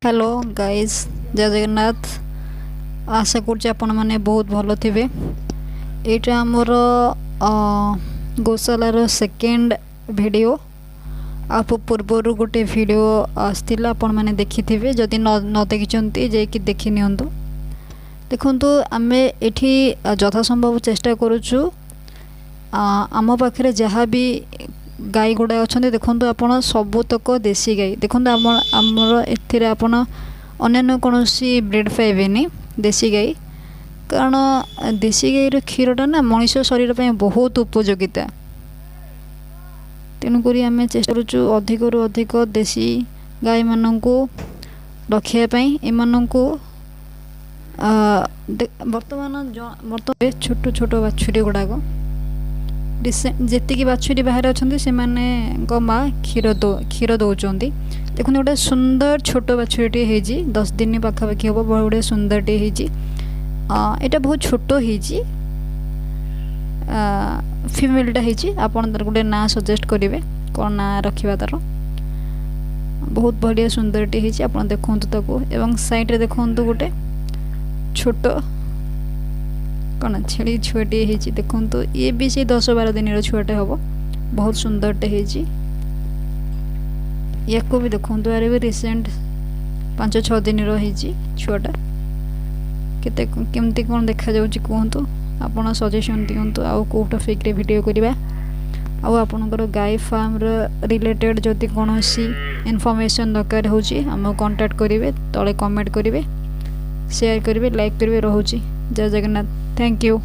Hello guys, जय जगन्नाथ। आशा कर आपण मैंने बहुत भल थे। यहाँ आमर गौशालार सेकेंड वीडियो। आप पूर्वर गोटे वीडियो आसला आपण मैंने देखी थे। जदि न देखी जाकि देखी नियंतु। देखंतु आमे एठी यथासंभव चेष्टा करुचु आम पाखे जहाँ भी गाई गुड़ा अच्छा देखो आप सबूतक देसी गाई देखो आमर एथिरे आपण अन्य कौन ब्रिड पाइबेनी देसी गाई। कारण देसी गाईर क्षीरटा ना मनीष शरीर पे बहुत उपयोगिता। तेणुक आम चेष्टा करुचु अधिक रु अधिक देसी गाई मानू रखापी। एमानू बर्तमान छोट छोट बाछुरी गुड़ाक जी बाछुरी बाहर अच्छा से माँ क्षीर दौरान देखते गोटे सुंदर छोट बाछुरीटे हो 10 दिन पाखापाखि हम बड़े सुंदरटे यहाँ बहुत छोट हो फिमेलटा आपड़ तार गोटे ना सजेस्ट करेंगे कौन ना रखा तार। बहुत बढ़िया सुंदरटे आप देखु। साइड देखु गोटे छोट कौन छेली छुआटे देखो ये भी से 10-12 दिन छुआटे हम बहुत सुंदरटे या भी देखो यार भी रिसेंट 5-6 दिन छुआटा केते केमती कौन देखा जाउची कहतु। आपण सजेशन दिंतु आउ को टॉपिक रे वीडियो करबा। आउ आपनकर गाय फार्म रिलेटेड जदि कौन इनफॉरमेशन दरकार होची हम कांटेक्ट करेंगे। तले कमेंट करेंगे, शेयर करेंगे, लाइक करेंगे। रोची जय जगन्नाथ। Thank you.